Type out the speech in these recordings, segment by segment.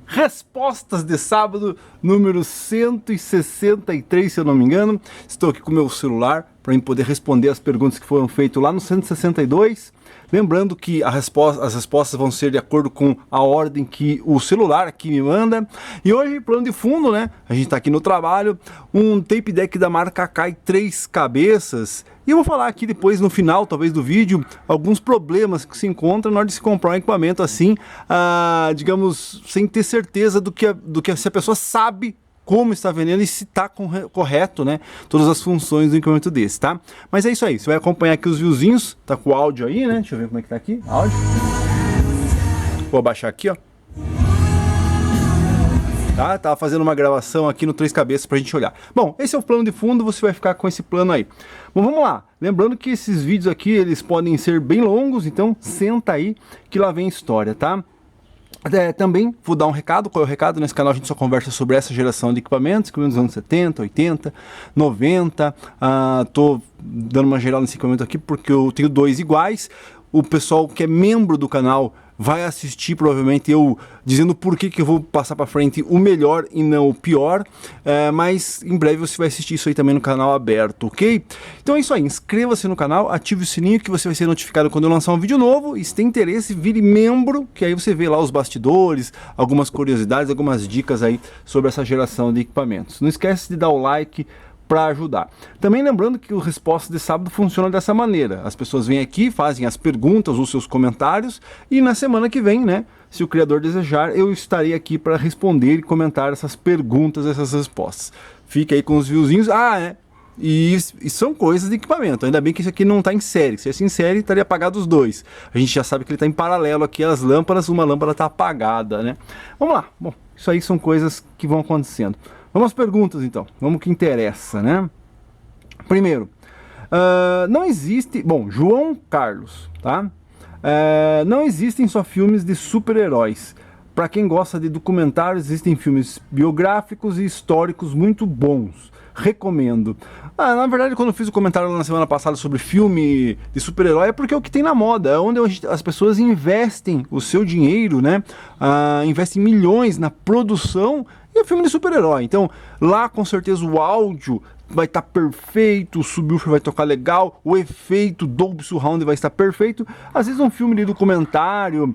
Respostas de sábado, número 163, se eu não me engano. Estou aqui com o meu celular para poder responder as perguntas que foram feitas lá no 162. Lembrando que as respostas vão ser de acordo com a ordem que o celular aqui me manda. E hoje, plano de fundo, né? A gente está aqui no trabalho, um tape deck da marca Akai 3 cabeças. E eu vou falar aqui depois, no final, talvez, do vídeo, alguns problemas que se encontram na hora de se comprar um equipamento assim, digamos, sem ter certeza do que se a pessoa sabe como está vendendo e se está correto, né? Todas as funções do equipamento desse, tá? Mas é isso aí, você vai acompanhar aqui os viewzinhos, tá com o áudio aí, né? Deixa eu ver como é que tá aqui, áudio. Vou abaixar aqui, ó. Tá? Tava fazendo uma gravação aqui no Três Cabeças pra gente olhar. Bom, esse é o plano de fundo, você vai ficar com esse plano aí. Bom, vamos lá. Lembrando que esses vídeos aqui, eles podem ser bem longos, então senta aí que lá vem história, tá? Também vou dar um recado. Qual é o recado? Nesse canal a gente só conversa sobre essa geração de equipamentos dos anos 70, 80, 90. Tô dando uma geral nesse equipamento aqui porque eu tenho dois iguais. O pessoal que é membro do canal vai assistir provavelmente eu dizendo por que eu vou passar para frente o melhor e não o pior, mas em breve você vai assistir isso aí também no canal aberto, ok? Então é isso aí, inscreva-se no canal, ative o sininho que você vai ser notificado quando eu lançar um vídeo novo, e se tem interesse, vire membro, que aí você vê lá os bastidores, algumas curiosidades, algumas dicas aí sobre essa geração de equipamentos. Não esquece de dar o like para ajudar. Também lembrando que o Resposta de Sábado funciona dessa maneira. As pessoas vêm aqui, fazem as perguntas, os seus comentários, e na semana que vem, né, se o criador desejar, eu estarei aqui para responder e comentar essas perguntas, essas respostas. Fica aí com os viewzinhos. E são coisas de equipamento. Ainda bem que isso aqui não está em série. Se fosse em série, estaria apagado os dois. A gente já sabe que ele está em paralelo aqui, as lâmpadas, uma lâmpada está apagada, né? Vamos lá. Bom, isso aí são coisas que vão acontecendo. Vamos às perguntas, então. Vamos ao que interessa, né? Primeiro, não existe... Bom, João Carlos, tá? Não existem só filmes de super-heróis. Para quem gosta de documentários, existem filmes biográficos e históricos muito bons. Recomendo. Na verdade, quando eu fiz o comentário lá na semana passada sobre filme de super-herói, é porque é o que tem na moda, é onde as pessoas investem o seu dinheiro, né? Investem milhões na produção e o filme de super-herói. Então, lá com certeza o áudio vai estar perfeito, o subwoofer vai tocar legal, o efeito Dolby Surround vai estar perfeito. Às vezes um filme de documentário,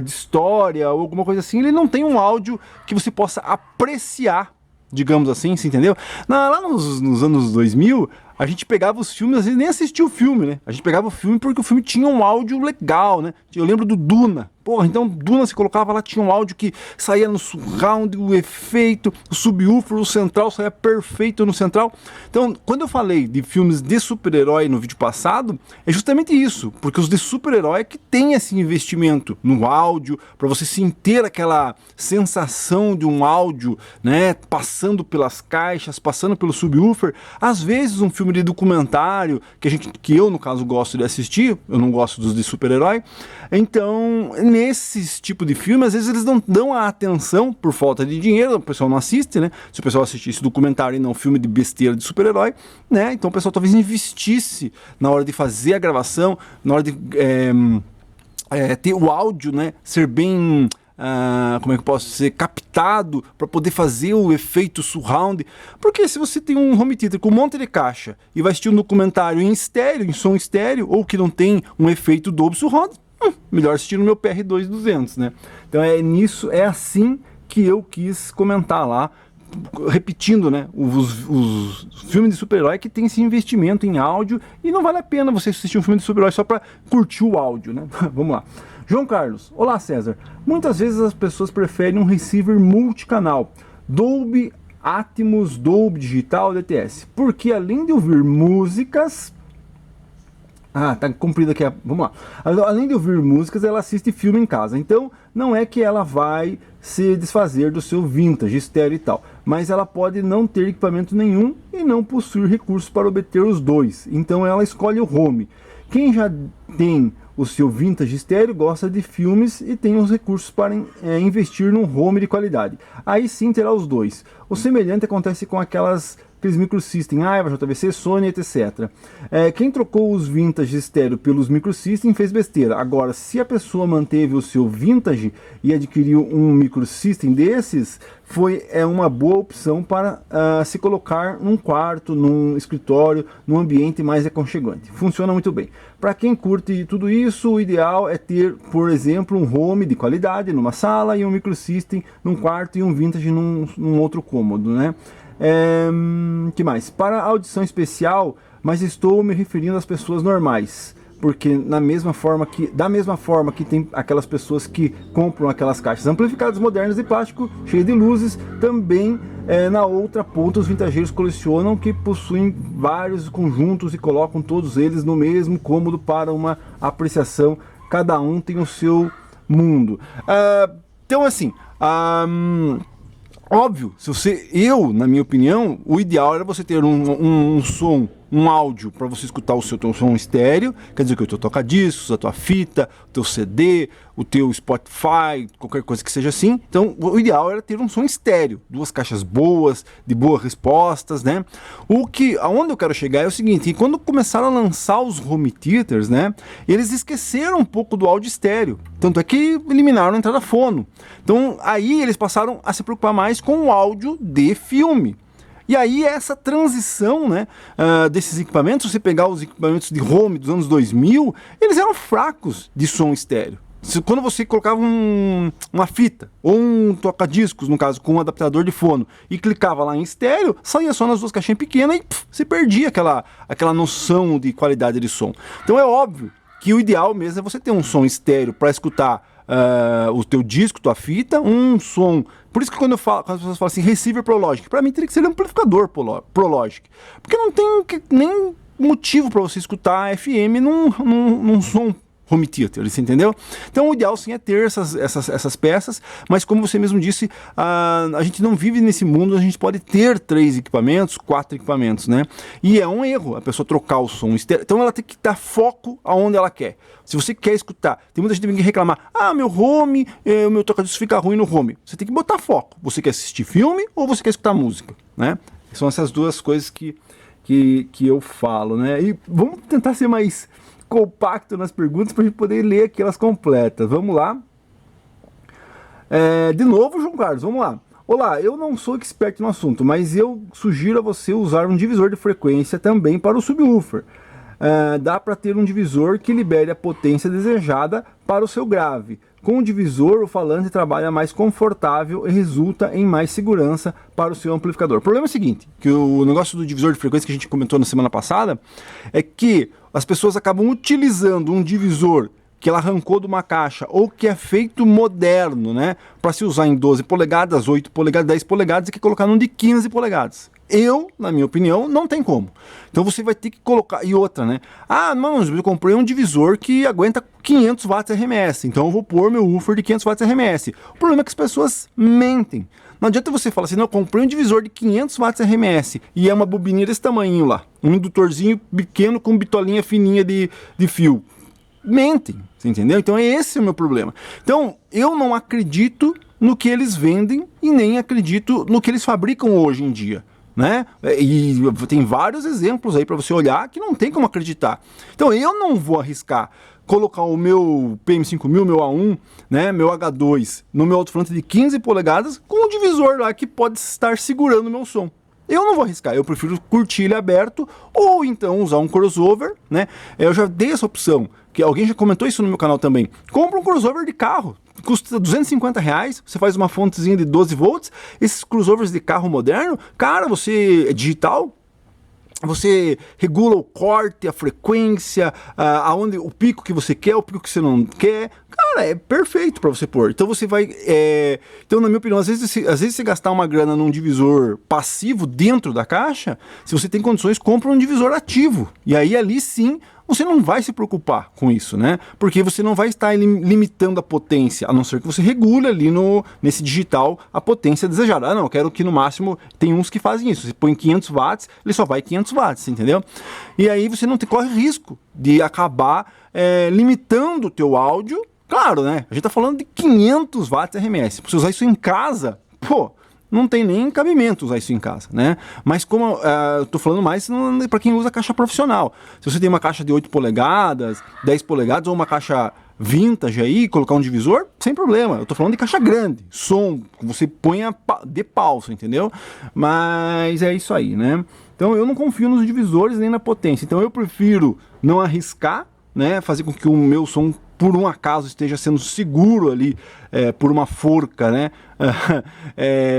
de história ou alguma coisa assim, ele não tem um áudio que você possa apreciar, digamos assim, você entendeu? Lá nos anos 2000, a gente pegava os filmes, às vezes nem assistia o filme, né? A gente pegava o filme porque o filme tinha um áudio legal, né? Eu lembro do Duna. Porra, então Duna se colocava lá, tinha um áudio que saía no surround, o efeito, o subwoofer, o central saía perfeito no central. Então, quando eu falei de filmes de super-herói no vídeo passado, é justamente isso, porque os de super-herói é que tem esse investimento no áudio, para você sentir aquela sensação de um áudio, né, passando pelas caixas, passando pelo subwoofer. Às vezes um filme de documentário, que eu no caso gosto de assistir, eu não gosto dos de super-herói, então nesses tipos de filme, às vezes eles não dão a atenção por falta de dinheiro, o pessoal não assiste, né? Se o pessoal assistisse documentário e não filme de besteira de super-herói, né? Então o pessoal talvez investisse na hora de fazer a gravação, na hora de ter o áudio, né, ser bem... como é que eu posso dizer, captado para poder fazer o efeito surround, porque se você tem um home theater com um monte de caixa e vai assistir um documentário em estéreo, em som estéreo, ou que não tem um efeito Dolby Surround, melhor assistir no meu PR2200, né? Então é assim que eu quis comentar lá, repetindo, né, os filmes de super-herói que tem esse investimento em áudio, e não vale a pena você assistir um filme de super-herói só para curtir o áudio, né? Vamos lá. João Carlos, olá César, muitas vezes as pessoas preferem um receiver multicanal, Dolby Atmos, Dolby Digital, DTS, porque além de ouvir músicas... tá comprido aqui, vamos lá. Além de ouvir músicas, ela assiste filme em casa, então não é que ela vai se desfazer do seu vintage, estéreo e tal, mas ela pode não ter equipamento nenhum e não possuir recursos para obter os dois, então ela escolhe o home. Quem já tem o seu vintage estéreo gosta de filmes e tem os recursos para investir num home de qualidade. Aí sim terá os dois. O semelhante acontece com aquelas aqueles microsystem, Aiva, JVC, Sony, etc. Quem trocou os vintage estéreo pelos microsystem fez besteira. Agora, se a pessoa manteve o seu vintage e adquiriu um microsystem desses, é uma boa opção para se colocar num quarto, num escritório, num ambiente mais aconchegante. Funciona muito bem. Para quem curte tudo isso, o ideal é ter, por exemplo, um home de qualidade numa sala e um microsystem num quarto e um vintage num outro cômodo, né? Que mais? Para audição especial, mas estou me referindo às pessoas normais. Porque da mesma forma que tem aquelas pessoas que compram aquelas caixas amplificadas modernas de plástico, cheias de luzes, também na outra ponta os vintageiros colecionam que possuem vários conjuntos e colocam todos eles no mesmo cômodo para uma apreciação. Cada um tem o seu mundo. Então assim, óbvio, na minha opinião, o ideal era você ter um som, um áudio para você escutar o seu som estéreo, quer dizer que o teu toca-discos, a tua fita, o teu CD, o teu Spotify, qualquer coisa que seja assim. Então o ideal era ter um som estéreo, duas caixas boas, de boas respostas, né? Aonde eu quero chegar é o seguinte: quando começaram a lançar os home theaters, né, eles esqueceram um pouco do áudio estéreo, tanto é que eliminaram a entrada fono. Então aí eles passaram a se preocupar mais com o áudio de filme. E aí essa transição, né, desses equipamentos, se você pegar os equipamentos de home dos anos 2000, eles eram fracos de som estéreo. Quando você colocava uma fita, ou um toca-discos, no caso, com um adaptador de fono, e clicava lá em estéreo, saía só nas duas caixinhas pequenas e você perdia aquela noção de qualidade de som. Então é óbvio que o ideal mesmo é você ter um som estéreo para escutar o teu disco, tua fita, um som. Por isso que quando as pessoas falam assim, receiver Prologic, para mim teria que ser um amplificador Prologic, porque não tem nem motivo para você escutar FM num som home theater, você entendeu? Então o ideal sim é ter essas peças, mas como você mesmo disse, a gente não vive nesse mundo, a gente pode ter 3 equipamentos, 4 equipamentos, né? E é um erro a pessoa trocar o som estéreo, então ela tem que dar foco aonde ela quer. Se você quer escutar, tem muita gente que vem reclamar, meu home, o meu toca-discos fica ruim no home. Você tem que botar foco, você quer assistir filme ou você quer escutar música, né? São essas duas coisas que eu falo, né? E vamos tentar ser mais compacto nas perguntas para a gente poder ler aqui elas completas. Vamos lá. De novo, João Carlos, vamos lá. Olá, eu não sou expert no assunto, mas eu sugiro a você usar um divisor de frequência também para o subwoofer. Dá para ter um divisor que libere a potência desejada para o seu grave. Com o divisor, o falante trabalha mais confortável e resulta em mais segurança para o seu amplificador. O problema é o seguinte, que o negócio do divisor de frequência que a gente comentou na semana passada é que as pessoas acabam utilizando um divisor que ela arrancou de uma caixa ou que é feito moderno, né, para se usar em 12 polegadas, 8 polegadas, 10 polegadas e que colocar num de 15 polegadas. Na minha opinião, não tem como. Então você vai ter que colocar... E outra, né? Não, eu comprei um divisor que aguenta 500 watts RMS, então eu vou pôr meu woofer de 500 watts RMS. O problema é que as pessoas mentem. Não adianta você falar assim, não, eu comprei um divisor de 500 watts RMS e é uma bobininha desse tamanho lá. Um indutorzinho pequeno com bitolinha fininha de fio. Mentem, você entendeu? Então esse é o meu problema. Então eu não acredito no que eles vendem e nem acredito no que eles fabricam hoje em dia, né? E tem vários exemplos aí para você olhar que não tem como acreditar. Então eu não vou arriscar colocar o meu PM5000, meu A1, né, meu H2 no meu alto-falante de 15 polegadas com um divisor lá que pode estar segurando o meu som. Eu não vou arriscar, eu prefiro curtir ele aberto ou então usar um crossover, né? Eu já dei essa opção, que alguém já comentou isso no meu canal também. Compra um crossover de carro, custa R$250, você faz uma fontezinha de 12 volts, esses crossovers de carro moderno, cara, você é digital, você regula o corte, a frequência, aonde o pico que você quer, o pico que você não quer. Cara, é perfeito para você pôr. Então você vai... Então, na minha opinião, às vezes você gastar uma grana num divisor passivo dentro da caixa, se você tem condições, compra um divisor ativo. E aí, ali sim, você não vai se preocupar com isso, né? Porque você não vai estar limitando a potência, a não ser que você regule ali nesse digital a potência desejada. Não, eu quero que no máximo, tem uns que fazem isso. Você põe 500 watts, ele só vai 500 watts, entendeu? E aí você não corre risco de acabar limitando o teu áudio. Claro, né? A gente tá falando de 500 watts RMS. Se você usar isso em casa, não tem nem cabimento usar isso em casa, né? Mas como eu tô falando mais para quem usa caixa profissional. Se você tem uma caixa de 8 polegadas, 10 polegadas ou uma caixa vintage aí, colocar um divisor, sem problema. Eu tô falando de caixa grande, som, você põe de pausa, entendeu? Mas é isso aí, né? Então eu não confio nos divisores nem na potência. Então eu prefiro não arriscar, né? Fazer com que o meu som, por um acaso, esteja sendo seguro ali por uma forca, né?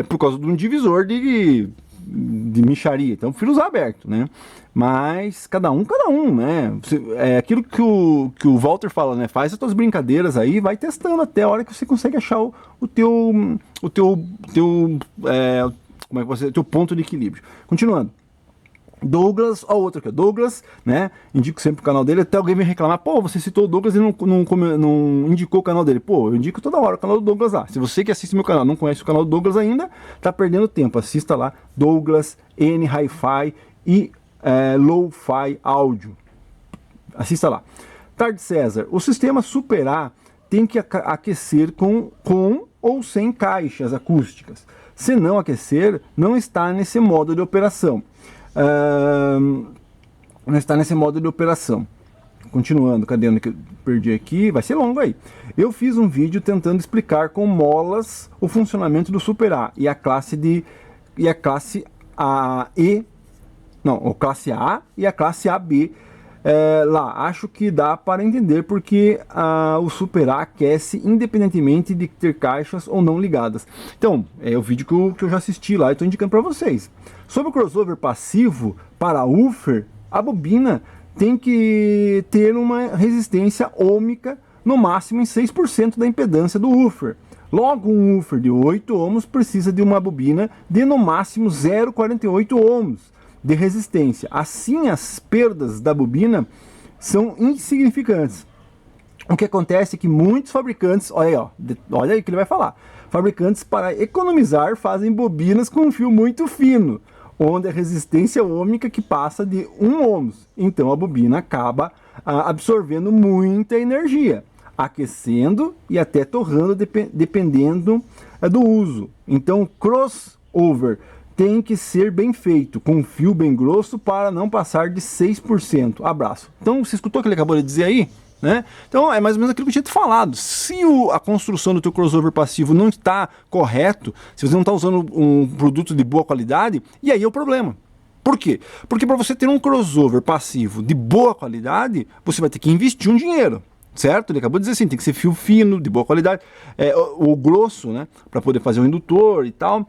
Por causa de um divisor de mixaria. Então eu prefiro usar aberto, né? Mas cada um, né? É aquilo que o Walter fala, né? Faz as tuas brincadeiras aí, vai testando até a hora que você consegue achar o teu ponto de equilíbrio. Continuando. Douglas, ó, outro aqui, Douglas, né? Indico sempre o canal dele, até alguém vem reclamar, pô, você citou o Douglas e não indicou o canal dele. Pô, eu indico toda hora o canal do Douglas lá. Se você que assiste meu canal não conhece o canal do Douglas ainda, tá perdendo tempo. Assista lá, Douglas N Hi-Fi e Lo-Fi Áudio. Assista lá. Tarde César, o sistema Super A tem que aquecer com ou sem caixas acústicas. Se não aquecer, não está nesse modo de operação. Não está nesse modo de operação. Continuando, cadê onde que eu perdi aqui? Vai ser longo aí. Eu fiz um vídeo tentando explicar com molas o funcionamento do Super A e a classe A e a classe AB lá. Acho que dá para entender porque o Super A aquece independentemente de ter caixas ou não ligadas. Então, é o vídeo que eu já assisti lá e estou indicando para vocês. Sobre o crossover passivo para woofer, a bobina tem que ter uma resistência ôhmica no máximo em 6% da impedância do woofer. Logo, um woofer de 8 ohms precisa de uma bobina de no máximo 0,48 ohms de resistência. Assim, as perdas da bobina são insignificantes. O que acontece é que muitos fabricantes, olha aí o que ele vai falar, fabricantes, para economizar, fazem bobinas com um fio muito fino, onde a resistência ôhmica que passa de 1 ohms. Então a bobina acaba absorvendo muita energia, aquecendo e até torrando, dependendo do uso. Então o crossover tem que ser bem feito, com um fio bem grosso para não passar de 6%. Abraço. Então você escutou o que ele acabou de dizer aí? Né? Então é mais ou menos aquilo que eu tinha te falado. Se a construção do teu crossover passivo não está correto, se você não está usando um produto de boa qualidade, e aí é o problema. Por quê? Porque para você ter um crossover passivo de boa qualidade, você vai ter que investir um dinheiro, certo? Ele acabou de dizer assim, tem que ser fio fino, de boa qualidade, ou grosso, né? Para poder fazer o indutor e tal.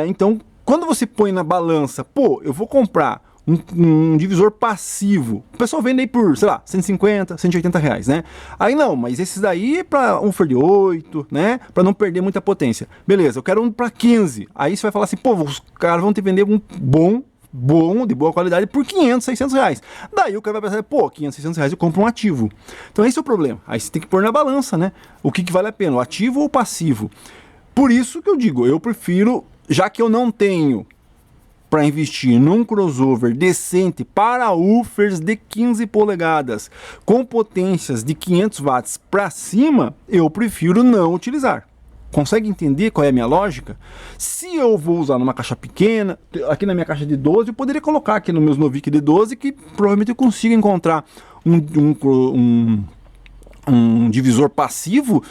Então, quando você põe na balança, pô, eu vou comprar um divisor passivo, o pessoal vende aí por, sei lá, 150, 180 reais, né? Aí não, mas esses daí é para um de 8, né? Para não perder muita potência. Beleza, eu quero um para 15. Aí você vai falar assim, pô, os caras vão te vender um bom, de boa qualidade, por 500, 600 reais. Daí o cara vai pensar, pô, 500, 600 reais eu compro um ativo. Então esse é o problema. Aí você tem que pôr na balança, né? O que vale a pena, o ativo ou o passivo? Por isso que eu digo, eu prefiro, já que eu não tenho para investir num crossover decente para woofers de 15 polegadas com potências de 500 watts para cima, eu prefiro não utilizar. Consegue entender qual é a minha lógica? Se eu vou usar numa caixa pequena, aqui na minha caixa de 12, eu poderia colocar aqui no meus Novik de 12, que provavelmente eu consigo encontrar um divisor passivo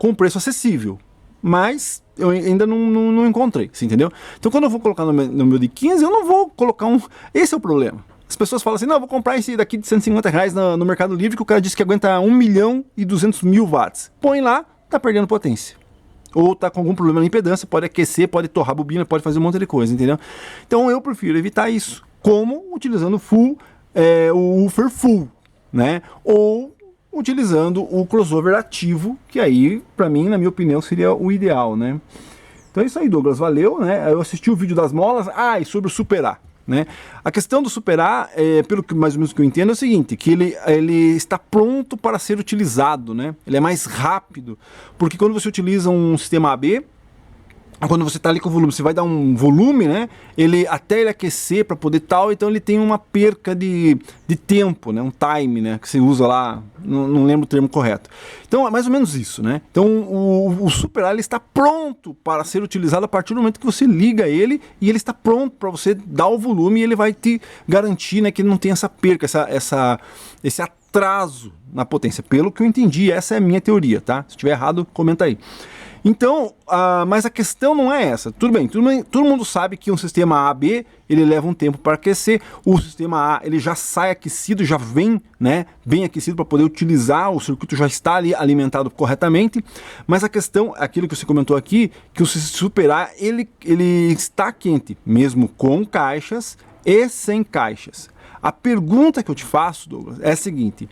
com preço acessível. Mas eu ainda não encontrei, você entendeu? Então quando eu vou colocar no meu de 15, eu não vou colocar um... Esse é o problema. As pessoas falam assim, não, eu vou comprar esse daqui de 150 reais no Mercado Livre, que o cara disse que aguenta 1.200.000 watts. Põe lá, tá perdendo potência. Ou tá com algum problema na impedância, pode aquecer, pode torrar a bobina, pode fazer um monte de coisa, entendeu? Então eu prefiro evitar isso. Como? Utilizando o woofer full, né? Ou utilizando o crossover ativo, que aí, para mim, na minha opinião, seria o ideal, né? Então é isso aí, Douglas, valeu, né? Eu assisti o vídeo das molas, e sobre o Super A, né? A questão do Super A, pelo que mais ou menos que eu entendo, é o seguinte, que ele está pronto para ser utilizado, né? Ele é mais rápido, porque quando você utiliza um sistema AB, quando você está ali com o volume, você vai dar um volume, né? Até ele aquecer para poder tal, então ele tem uma perca de tempo, né? Um time, né? Que você usa lá, não lembro o termo correto. Então é mais ou menos isso, né? Então o Super A ele está pronto para ser utilizado a partir do momento que você liga ele, e ele está pronto para você dar o volume, e ele vai te garantir, né, que não tem essa perca, esse atraso na potência. Pelo que eu entendi, essa é a minha teoria, tá? Se estiver errado, comenta aí. Então, mas a questão não é essa. Tudo bem, todo mundo sabe que um sistema A/B ele leva um tempo para aquecer. O sistema A ele já sai aquecido, já vem, né, bem aquecido para poder utilizar. O circuito já está ali alimentado corretamente. Mas a questão, aquilo que você comentou aqui, que o Super A ele está quente, mesmo com caixas e sem caixas. A pergunta que eu te faço, Douglas, é a seguinte: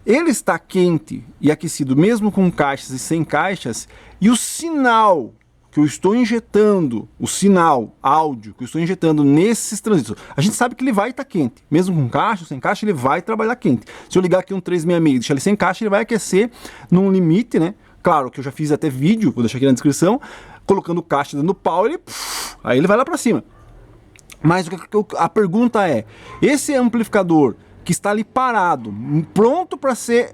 ele está quente e aquecido mesmo com caixas e sem caixas, e o sinal que eu estou injetando, o sinal áudio que eu estou injetando nesses transistores, a gente sabe que ele vai estar quente, mesmo com caixa ou sem caixa, ele vai trabalhar quente. Se eu ligar aqui um 366 e deixar ele sem caixa, ele vai aquecer num limite, né? Claro que eu já fiz até vídeo, vou deixar aqui na descrição, colocando caixa dando pau, aí ele vai lá para cima. Mas a pergunta é, esse amplificador que está ali parado, pronto para ser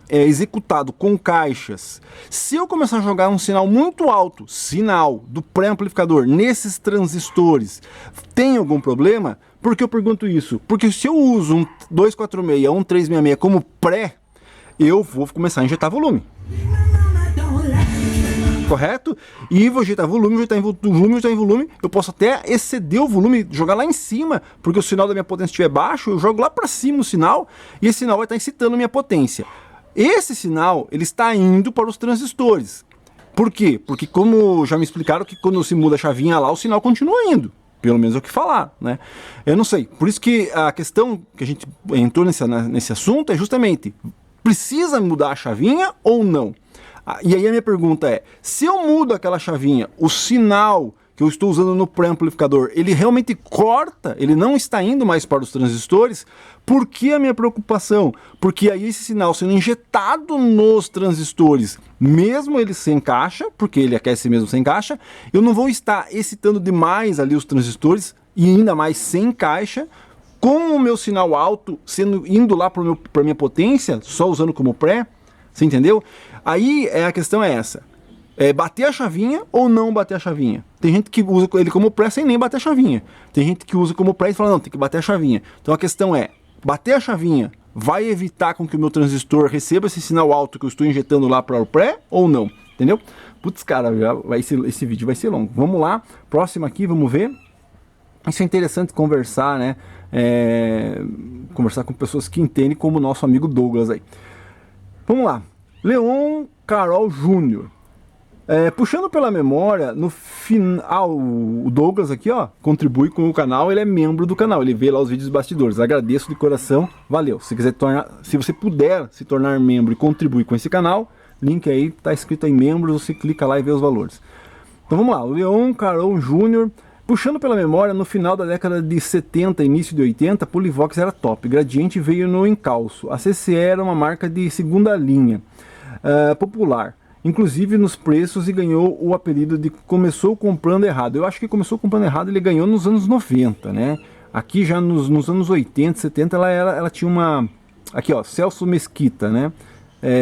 executado com caixas, se eu começar a jogar um sinal muito alto, sinal do pré-amplificador nesses transistores, tem algum problema? Por que eu pergunto isso? Porque se eu uso um 246, um 366 como pré, eu vou começar a injetar volume. Correto? E vou injetar volume, eu posso até exceder o volume, jogar lá em cima, porque o sinal da minha potência estiver baixo, eu jogo lá para cima o sinal, e esse sinal vai estar excitando a minha potência. Esse sinal, ele está indo para os transistores. Por quê? Porque como já me explicaram que quando se muda a chavinha lá, o sinal continua indo. Pelo menos é o que falar, né? Eu não sei. Por isso que a questão que a gente entrou nesse assunto é justamente, precisa mudar a chavinha ou não? E aí a minha pergunta é, se eu mudo aquela chavinha, o sinal que eu estou usando no pré-amplificador, ele realmente corta, ele não está indo mais para os transistores? Por que a minha preocupação? Porque aí esse sinal sendo injetado nos transistores, mesmo ele sem caixa, porque ele aquece mesmo sem caixa, eu não vou estar excitando demais ali os transistores, e ainda mais sem caixa, com o meu sinal alto indo lá para a minha potência, só usando como pré. Você entendeu? Aí a questão é essa: bater a chavinha ou não bater a chavinha? Tem gente que usa ele como pré sem nem bater a chavinha. Tem gente que usa como pré e fala, não, tem que bater a chavinha. Então a questão é, bater a chavinha vai evitar com que o meu transistor receba esse sinal alto que eu estou injetando lá para o pré ou não? Entendeu? Putz, cara, esse vídeo vai ser longo. Vamos lá, próximo aqui, vamos ver. Isso é interessante conversar, né? Conversar com pessoas que entendem, como o nosso amigo Douglas aí. Vamos lá, Leon Carol Júnior. Puxando pela memória, no final, o Douglas aqui, ó, contribui com o canal, ele é membro do canal, ele vê lá os vídeos bastidores. Agradeço de coração, valeu. Se você puder se tornar membro e contribuir com esse canal, link aí, tá escrito aí membros, você clica lá e vê os valores. Então vamos lá, Leon Carol Júnior. Puxando pela memória, no final da década de 70, início de 80, a Polivox era top. Gradiente veio no encalço. A CCE era uma marca de segunda linha, popular. Inclusive nos preços, e ganhou o apelido de começou comprando errado. Eu acho que começou comprando errado, ele ganhou nos anos 90, né? Aqui já nos anos 80, 70, ela tinha uma... Aqui, ó, Celso Mesquita, né?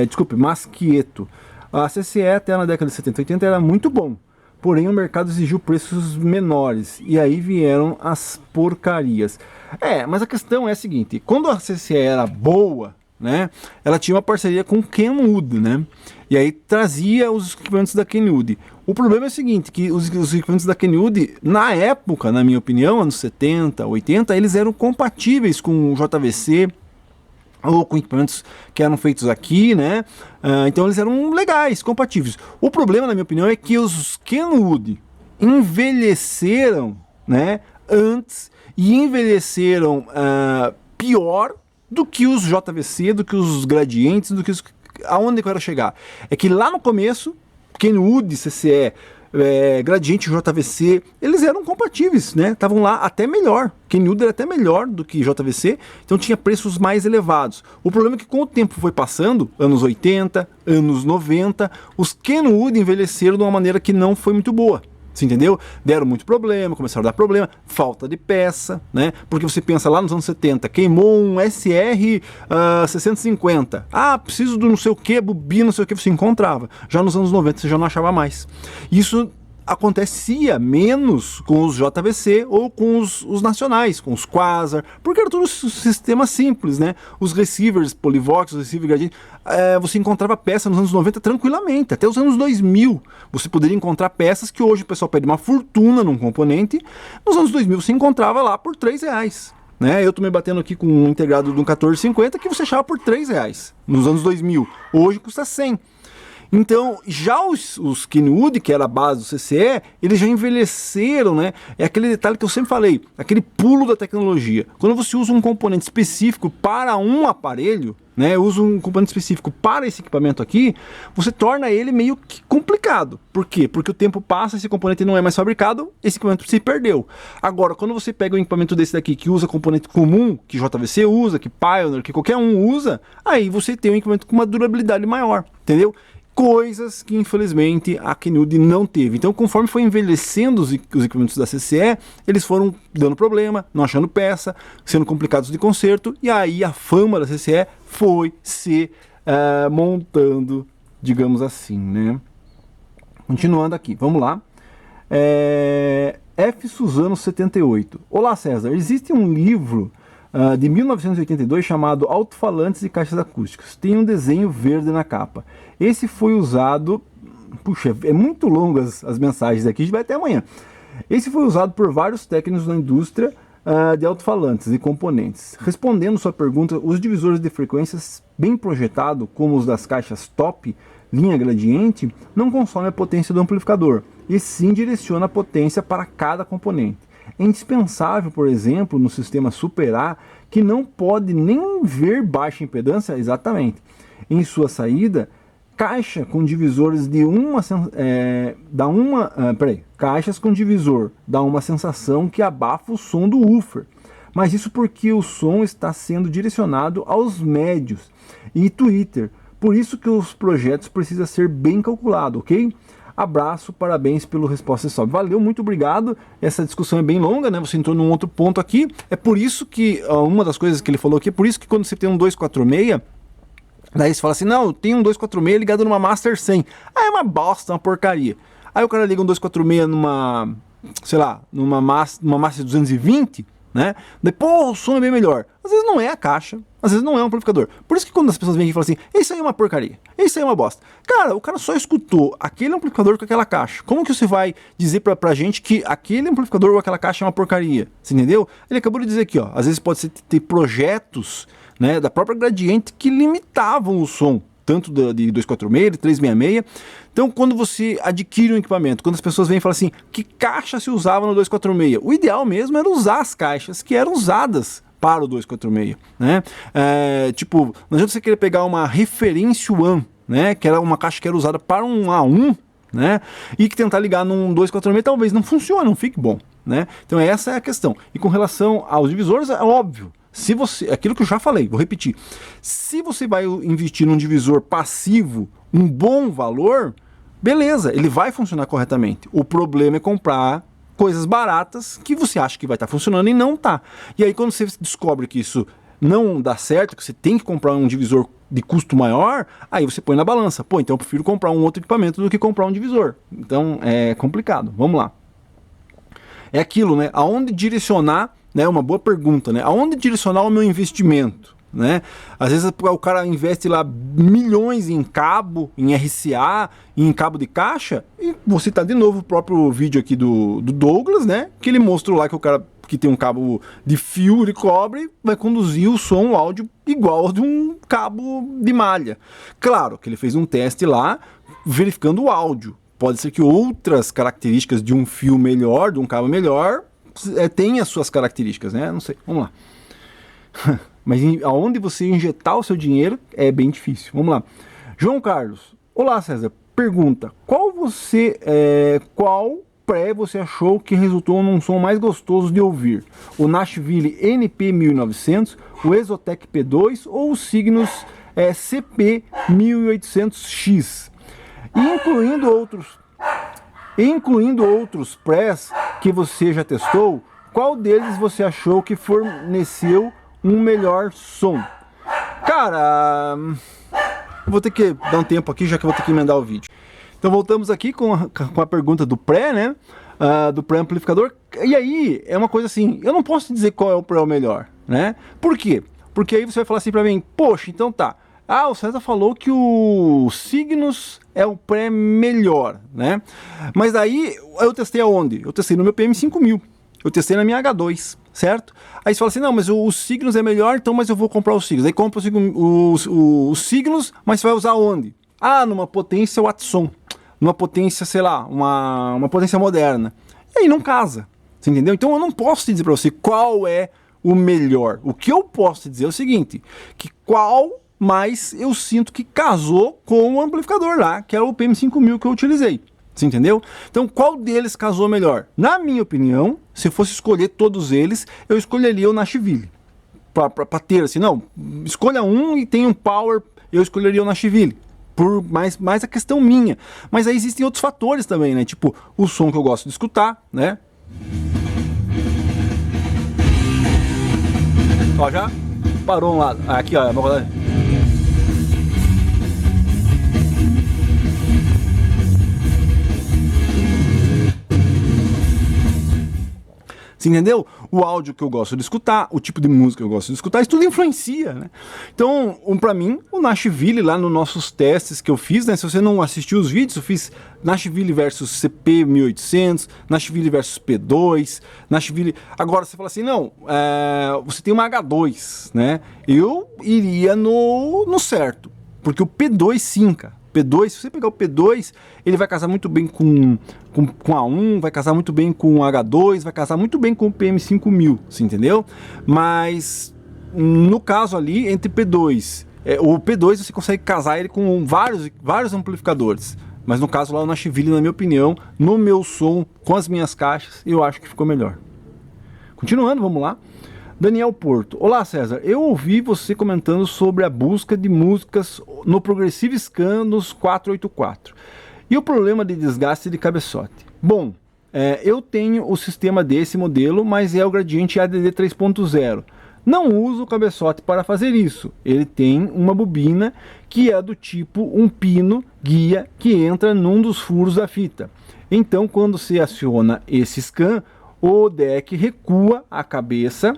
Desculpe, Masquieto. A CCE até na década de 70, 80 era muito bom. Porém o mercado exigiu preços menores, e aí vieram as porcarias. Mas a questão é a seguinte: quando a CCE era boa, né, ela tinha uma parceria com Kenwood, né, e aí trazia os equipamentos da Kenwood. O problema é o seguinte, que os equipamentos da Kenwood, na época, na minha opinião, anos 70, 80, eles eram compatíveis com o JVC, ou com equipamentos que eram feitos aqui, né? Então eles eram legais, compatíveis. O problema, na minha opinião, é que os Kenwood envelheceram, né, antes, e envelheceram pior do que os JVC, do que os Gradientes, do que os... Aonde eu quero chegar? É que lá no começo, Kenwood, CCE, Gradiente e JVC, eles eram compatíveis, né? Estavam lá até melhor. Kenwood era até melhor do que JVC, então tinha preços mais elevados. O problema é que com o tempo foi passando, anos 80, anos 90, os Kenwood envelheceram de uma maneira que não foi muito boa. Você entendeu? Deram muito problema, começaram a dar problema, falta de peça, né? Porque você pensa lá nos anos 70, queimou um SR 650. Preciso do não sei o que, bobina, não sei o que, você encontrava. Já nos anos 90 você já não achava mais. Isso acontecia menos com os JVC ou com os nacionais, com os Quasar, porque era tudo um sistema simples, né? Os receivers Polivox, os receivers Gradiente, você encontrava peça nos anos 90 tranquilamente, até os anos 2000 você poderia encontrar peças que hoje o pessoal pede uma fortuna num componente, nos anos 2000 você encontrava lá por R$3. Né? Eu tô me batendo aqui com um integrado de um 1450 que você achava por R$3 nos anos 2000, hoje custa 100. Então, já os Kenwood, que era a base do CCE, eles já envelheceram, né? É aquele detalhe que eu sempre falei, aquele pulo da tecnologia. Quando você usa um componente específico para um aparelho, né? Usa um componente específico para esse equipamento aqui, você torna ele meio que complicado. Por quê? Porque o tempo passa, esse componente não é mais fabricado, esse equipamento se perdeu. Agora, quando você pega um equipamento desse daqui, que usa componente comum, que JVC usa, que Pioneer, que qualquer um usa, aí você tem um equipamento com uma durabilidade maior, entendeu? Coisas que infelizmente a Kenwood não teve. Então, conforme foi envelhecendo os equipamentos da CCE, eles foram dando problema, não achando peça, sendo complicados de conserto, e aí a fama da CCE foi se montando, digamos assim, né? Continuando aqui, vamos lá. F. Suzano 78. Olá, César. Existe um livro de 1982 chamado Alto-Falantes e Caixas Acústicas. Tem um desenho verde na capa. Esse foi usado... Puxa, é muito longo as mensagens aqui, a gente vai até amanhã. Esse foi usado por vários técnicos na indústria de alto-falantes e componentes. Respondendo sua pergunta, os divisores de frequências bem projetados, como os das caixas top, linha gradiente, não consomem a potência do amplificador, e sim direciona a potência para cada componente. É indispensável, por exemplo, no sistema Super A, que não pode nem ver baixa impedância, exatamente, em sua saída, caixa com divisores de caixas com divisor dá uma sensação que abafa o som do woofer. Mas isso porque o som está sendo direcionado aos médios e tweeter. Por isso que os projetos precisam ser bem calculados, ok? Abraço, parabéns pelo resposta sobe. Valeu, muito obrigado. Essa discussão é bem longa, né? Você entrou num outro ponto aqui. É por isso que, uma das coisas que ele falou aqui, é por isso que quando você tem um 246, daí você fala assim, não, tem um 246 ligado numa Master 100. É uma bosta, uma porcaria. Aí o cara liga um 246 numa, sei lá, numa Master 220, né? Depois o som é bem melhor. Às vezes não é a caixa, às vezes não é um amplificador. Por isso que quando as pessoas vêm aqui e falam assim, isso aí é uma porcaria, isso aí é uma bosta. Cara, o cara só escutou aquele amplificador com aquela caixa. Como que você vai dizer pra gente que aquele amplificador ou aquela caixa é uma porcaria? Você entendeu? Ele acabou de dizer aqui, ó, às vezes pode ser ter projetos, né, da própria Gradiente que limitavam o som, tanto de 246, de 366. Então, quando você adquire um equipamento, quando as pessoas vêm e falam assim, que caixa se usava no 246? O ideal mesmo era usar as caixas que eram usadas para o 246, né? Tipo, não adianta você querer pegar uma referência One, né, que era uma caixa que era usada para um A1, né, e que tentar ligar num 246 talvez não funcione, não fique bom, né? Então essa é a questão. E com relação aos divisores, é óbvio, se você, aquilo que eu já falei, vou repetir, se você vai investir num divisor passivo, um bom valor, beleza, ele vai funcionar corretamente. O problema é comprar coisas baratas que você acha que vai estar funcionando e não tá. E aí quando você descobre que isso não dá certo, que você tem que comprar um divisor de custo maior, aí você põe na balança. Pô, então eu prefiro comprar um outro equipamento do que comprar um divisor. Então é complicado. Vamos lá. É aquilo, né? Aonde direcionar, né? Uma boa pergunta, né? Aonde direcionar o meu investimento? Né? Às vezes o cara investe lá milhões em cabo, em RCA, em cabo de caixa, e você tá de novo o próprio vídeo aqui do Douglas, né? Que ele mostrou lá que o cara que tem um cabo de fio de cobre vai conduzir o som, o áudio igual ao de um cabo de malha. Claro que ele fez um teste lá verificando o áudio. Pode ser que outras características de um fio melhor, de um cabo melhor, tenha as suas características, né? Não sei, vamos lá. Mas aonde você injetar o seu dinheiro é bem difícil. Vamos lá. João Carlos. Olá, César. pergunta: qual pré você achou que resultou num som mais gostoso de ouvir? O Nashville NP1900, o Exotec P2 ou o Cygnus CP 1800X? Incluindo outros prés que você já testou, qual deles você achou que forneceu um melhor som? Cara, vou ter que dar um tempo aqui, já que eu vou ter que emendar o vídeo. Então voltamos aqui com a pergunta do pré, né? Do pré-amplificador. E aí, é uma coisa assim, eu não posso dizer qual é o pré melhor, né? Por quê? Porque aí você vai falar assim pra mim: poxa, então tá. O César falou que o Cygnus é o pré melhor, né? Mas aí eu testei aonde? Eu testei no meu PM5000. Eu testei na minha H2, certo? Aí você fala assim: não, mas o Cygnus é melhor, então mas eu vou comprar o Cygnus. Aí compra o Cygnus, mas você vai usar onde? Numa potência Watson. Numa potência, sei lá, uma potência moderna. E aí não casa, você entendeu? Então eu não posso te dizer para você qual é o melhor. O que eu posso te dizer é o seguinte: que qual mais eu sinto que casou com o amplificador lá, que é o PM5000 que eu utilizei. Você entendeu? Então qual deles casou melhor? Na minha opinião, se eu fosse escolher todos eles, eu escolheria o Nashville. Pra ter assim, não, escolha um e tem um power, eu escolheria o Nashville. Por mais a questão minha. Mas aí existem outros fatores também, né? Tipo, o som que eu gosto de escutar, né? Ó, já parou um lado. Aqui, ó, vou rodar. Você entendeu? O áudio que eu gosto de escutar, o tipo de música que eu gosto de escutar, isso tudo influencia, né? Então, pra mim, o Nashville lá nos nossos testes que eu fiz, né? Se você não assistiu os vídeos, eu fiz Nashville versus CP 1800, Nashville versus P2, Nashville... Agora você fala assim, não, você tem uma H2, né? Eu iria no certo, porque o P2 sim, cara. P2, se você pegar o P2, ele vai casar muito bem com A1, vai casar muito bem com H2, vai casar muito bem com o PM5000, você entendeu? Mas no caso ali, entre P2, o P2 você consegue casar ele com vários amplificadores. Mas no caso lá, o Nashville, na minha opinião, no meu som, com as minhas caixas, eu acho que ficou melhor. Continuando, vamos lá. Daniel Porto: olá César, eu ouvi você comentando sobre a busca de músicas no Progressive Scan nos 484 e o problema de desgaste de cabeçote. Bom, eu tenho o sistema desse modelo, mas é o Gradiente ADD 3.0. Não uso o cabeçote para fazer isso. Ele tem uma bobina que é do tipo um pino guia que entra num dos furos da fita. Então quando você aciona esse scan, o deck recua a cabeça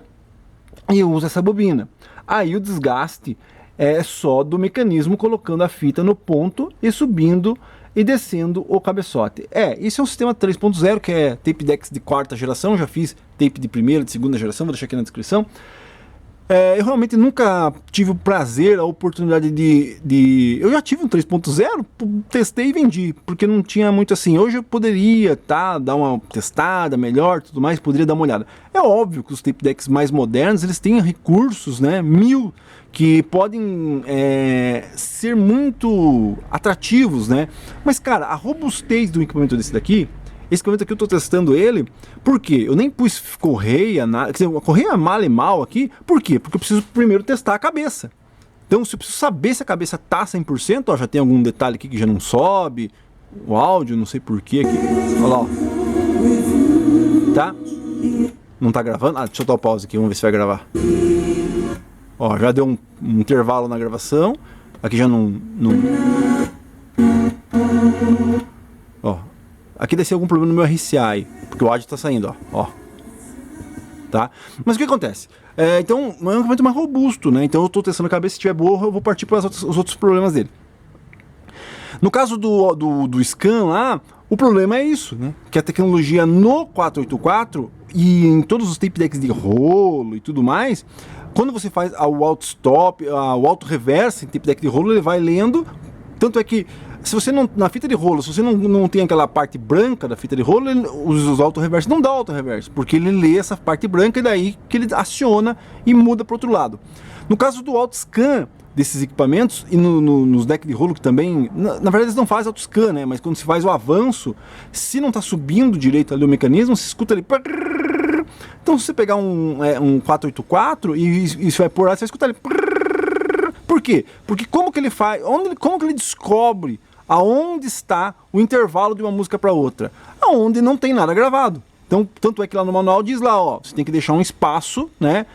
e usa essa bobina. Aí o desgaste é só do mecanismo colocando a fita no ponto e subindo e descendo o cabeçote. Isso é um sistema 3.0, que é tape decks de quarta geração. Já fiz tape de primeira, de segunda geração, vou deixar aqui na descrição. Eu realmente nunca tive o prazer, a oportunidade de... Eu já tive um 3.0, testei e vendi, porque não tinha muito assim. Hoje eu poderia dar uma testada melhor, tudo mais, poderia dar uma olhada. É óbvio que os tape decks mais modernos, eles têm recursos, né, 1000, que podem ser muito atrativos, né? Mas, cara, a robustez do equipamento desse daqui... Esse equipamento aqui eu estou testando ele, por quê? Eu nem pus correia, quer dizer, uma correia mal e mal aqui, por quê? Porque eu preciso primeiro testar a cabeça. Então, se eu preciso saber se a cabeça tá 100%, ó, já tem algum detalhe aqui que já não sobe, o áudio, não sei porquê aqui, olha lá, ó. Tá? Não tá gravando? Deixa eu dar o pause aqui, vamos ver se vai gravar. Ó, já deu um intervalo na gravação, aqui já não... Ó. Aqui deve ser algum problema no meu RCI, porque o áudio está saindo, ó. Tá? Mas o que acontece? Então, é um equipamento mais robusto, né? Então eu estou testando a cabeça, se estiver boa, eu vou partir para os outros problemas dele. No caso do Scan lá, o problema é isso, né? Que a tecnologia no 484 e em todos os tape decks de rolo e tudo mais, quando você faz o auto-stop, o auto-reverse em tape deck de rolo, ele vai lendo, tanto é que se você não, na fita de rolo, se você não tem aquela parte branca da fita de rolo, os auto-reverse não dá auto-reverse, porque ele lê essa parte branca e daí que ele aciona e muda para outro lado. No caso do auto-scan, desses equipamentos e nos decks de rolo que também, na verdade eles não fazem auto-scan, né? Mas quando se faz o avanço, se não está subindo direito ali o mecanismo, se escuta ali. Então se você pegar um 484 e isso vai por lá, você vai escutar ali. Por quê? Porque como que ele faz, como que ele descobre aonde está o intervalo de uma música para outra? Aonde não tem nada gravado. Então, tanto é que lá no manual diz lá, ó, você tem que deixar um espaço, né,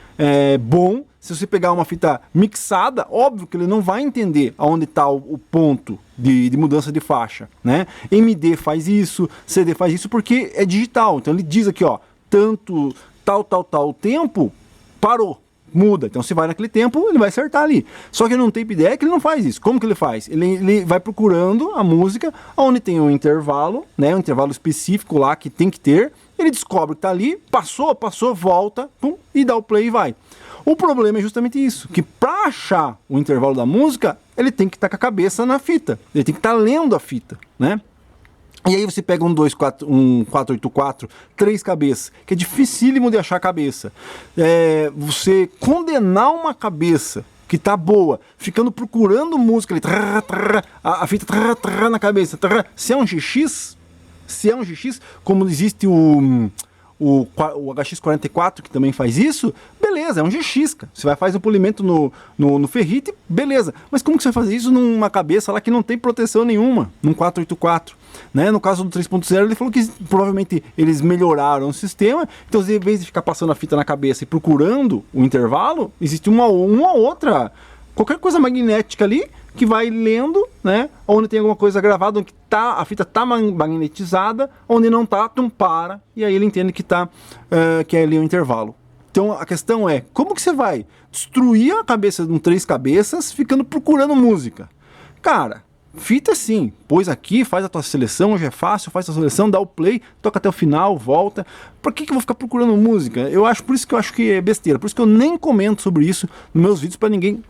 bom. Se você pegar uma fita mixada, óbvio que ele não vai entender aonde está o ponto de mudança de faixa, né? MD faz isso, CD faz isso porque é digital. Então ele diz aqui, ó, tanto tal tempo parou, muda. Então se vai naquele tempo, ele vai acertar ali. Só que no tape deck ele não faz isso. Como que ele faz? Ele vai procurando a música onde tem um intervalo, né, um intervalo específico lá que tem que ter. Ele descobre que tá ali, passou, volta, pum, e dá o play e vai. O problema é justamente isso, que para achar o intervalo da música, ele tem que estar com a cabeça na fita, ele tem que estar lendo a fita, né? E aí você pega um 484, 3 cabeças, que é dificílimo de achar a cabeça. Você condenar uma cabeça que tá boa, ficando procurando música ali, a fita na cabeça, se é um GX, como existe o HX44 que também faz isso, beleza, é um GX, cara. Você vai fazer o polimento no ferrite, beleza. Mas como que você vai fazer isso numa cabeça lá que não tem proteção nenhuma, num 484? Né? No caso do 3.0 ele falou que provavelmente eles melhoraram o sistema, então em vez de ficar passando a fita na cabeça e procurando o intervalo, existe uma outra, qualquer coisa magnética ali, que vai lendo, né, onde tem alguma coisa gravada, onde a fita está magnetizada, onde não está, para, e aí ele entende que que é ali o intervalo. Então a questão é, como que você vai destruir a cabeça de um 3 cabeças ficando procurando música? Cara, fita sim, pôs aqui, faz a tua seleção, hoje é fácil, faz a tua seleção, dá o play, toca até o final, volta. Por que eu vou ficar procurando música? Por isso que eu acho que é besteira, por isso que eu nem comento sobre isso nos meus vídeos para ninguém...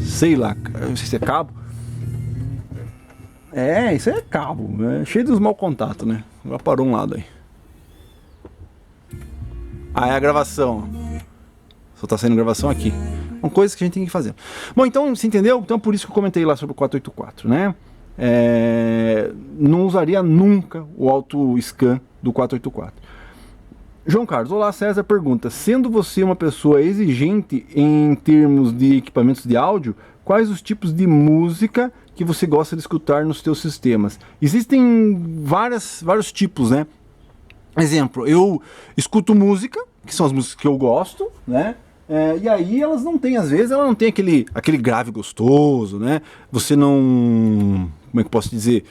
Sei lá, não sei se é cabo. Isso aí é cabo, é cheio dos mau contato, né? Agora parou um lado aí. É a gravação. Só tá saindo gravação aqui. São coisas que a gente tem que fazer. Bom, então, você entendeu? Então por isso que eu comentei lá sobre o 484, né? Não usaria nunca o auto-scan do 484. João Carlos, olá, César pergunta, sendo você uma pessoa exigente em termos de equipamentos de áudio, quais os tipos de música que você gosta de escutar nos seus sistemas? Existem vários tipos, né? Exemplo, eu escuto música, que são as músicas que eu gosto, né? E aí elas não têm, às vezes, ela não tem aquele grave gostoso, né? Você não... Como é que eu posso dizer?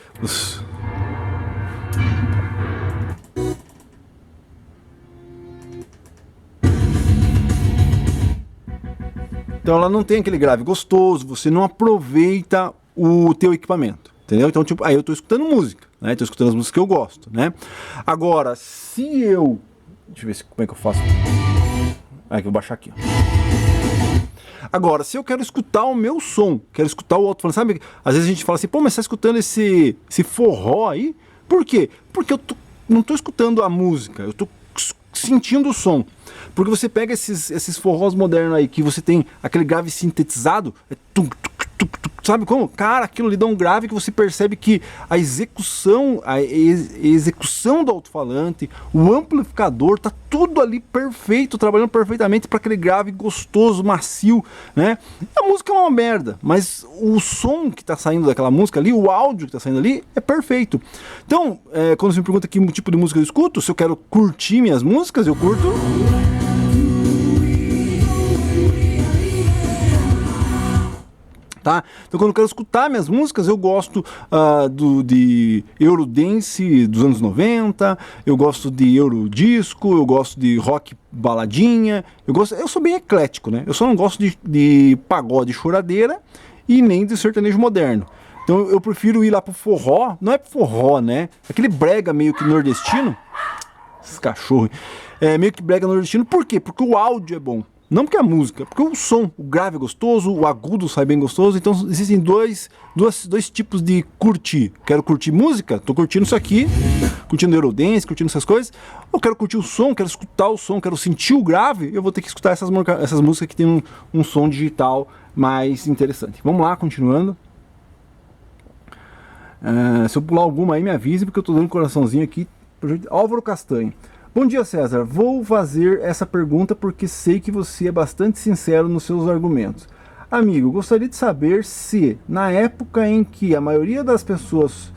Então ela não tem aquele grave gostoso, você não aproveita o teu equipamento, entendeu? Então, tipo, aí eu tô escutando música, né? Tô escutando as músicas que eu gosto, né? Agora, se eu... Deixa eu ver como é que eu faço. Que eu vou baixar aqui, ó. Agora, se eu quero escutar o meu som, quero escutar o alto-falante, sabe? Às vezes a gente fala assim, pô, mas você tá escutando esse forró aí? Por quê? Porque eu não tô escutando a música, eu tô sentindo o som. Porque você pega esses forrós modernos aí, que você tem aquele grave sintetizado, sabe como? Cara, aquilo ali dá um grave que você percebe que a execução do alto-falante, o amplificador, tá tudo ali perfeito, trabalhando perfeitamente para aquele grave gostoso, macio, né? A música é uma merda, mas o som que tá saindo daquela música ali, o áudio que tá saindo ali, é perfeito. Então, quando você me pergunta que tipo de música eu escuto, se eu quero curtir minhas músicas, eu curto... Tá? Então quando eu quero escutar minhas músicas, eu gosto de Eurodance dos anos 90, eu gosto de Eurodisco, eu gosto de rock baladinha, eu sou bem eclético, né? Eu só não gosto de pagode choradeira e nem de sertanejo moderno. Então eu prefiro ir lá pro forró, não é forró, né? Aquele brega meio que nordestino, esses cachorros, meio que brega nordestino, por quê? Porque o áudio é bom. Não porque a música, porque o som, o grave é gostoso, o agudo sai bem gostoso. Então existem dois tipos de curtir. Quero curtir música, tô curtindo isso aqui, curtindo Eurodance, curtindo essas coisas. Ou quero curtir o som, quero escutar o som, quero sentir o grave, eu vou ter que escutar essas músicas que tem um som digital mais interessante. Vamos lá, continuando. Se eu pular alguma aí, me avise, porque eu tô dando um coraçãozinho aqui. Álvaro Castanho. Bom dia, César. Vou fazer essa pergunta porque sei que você é bastante sincero nos seus argumentos. Amigo, gostaria de saber se, na época em que a maioria das pessoas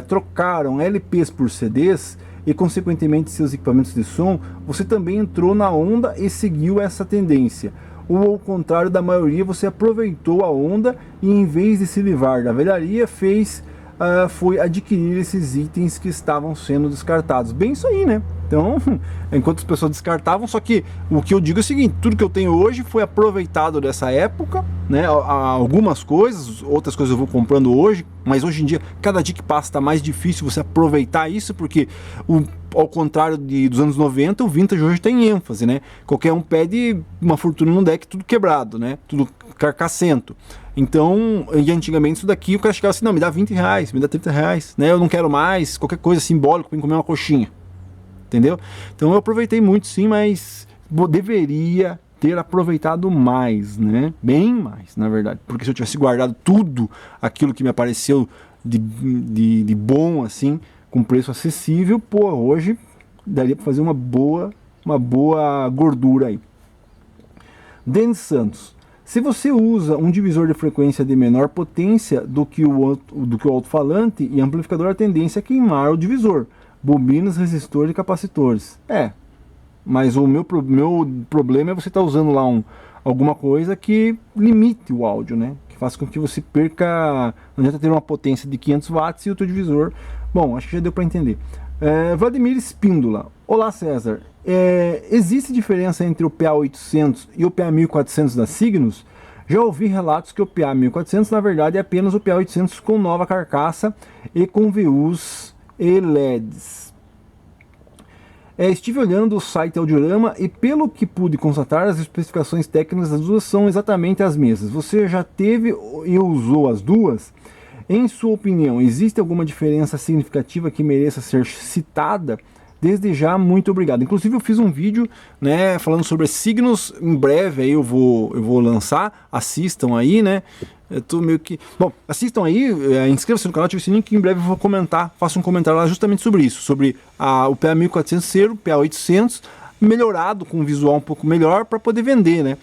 trocaram LPs por CDs e, consequentemente, seus equipamentos de som, você também entrou na onda e seguiu essa tendência. Ou, ao contrário da maioria, você aproveitou a onda e, em vez de se livrar da velharia, foi adquirir esses itens que estavam sendo descartados. Bem isso aí, né? Então, enquanto as pessoas descartavam, só que o que eu digo é o seguinte, tudo que eu tenho hoje foi aproveitado dessa época, né? Algumas coisas, outras coisas eu vou comprando hoje, mas hoje em dia, cada dia que passa está mais difícil você aproveitar isso, porque ao contrário dos anos 90, o vintage hoje tem ênfase, né? Qualquer um pede uma fortuna num deck tudo quebrado, né? Tudo carcassento. Então, e antigamente isso daqui, o cara chegava assim, não, me dá 20 reais, me dá 30 reais, né? Eu não quero mais, qualquer coisa simbólica para comer uma coxinha. Entendeu? Então eu aproveitei muito sim, mas deveria ter aproveitado mais, né? Bem mais, na verdade. Porque se eu tivesse guardado tudo aquilo que me apareceu de bom, assim, com preço acessível, pô, hoje daria para fazer uma boa gordura aí. Denis Santos. Se você usa um divisor de frequência de menor potência do que o alto-falante e amplificador, a tendência é queimar o divisor. Bobinas, resistores e capacitores. Mas o meu problema é você estar usando lá alguma coisa que limite o áudio, né? Que faça com que você perca... Não adianta ter uma potência de 500 watts e o teu divisor... Bom, acho que já deu para entender. Vladimir Espíndola. Olá, César. Existe diferença entre o PA800 e o PA1400 da Cygnus? Já ouvi relatos que o PA1400 na verdade é apenas o PA800 com nova carcaça e com VUs e LEDs. Estive olhando o site Audiorama e pelo que pude constatar, as especificações técnicas das duas são exatamente as mesmas. Você já teve e usou as duas? Em sua opinião, existe alguma diferença significativa que mereça ser citada? Desde já, muito obrigado. Inclusive eu fiz um vídeo, né, falando sobre Cygnus, em breve aí eu vou lançar, assistam aí, né? Eu tô meio que... Bom, assistam aí, inscreva-se no canal, ative o sininho que em breve eu vou comentar, faço um comentário lá justamente sobre isso, sobre o PA1400 ser o PA800 melhorado, com um visual um pouco melhor para poder vender, né?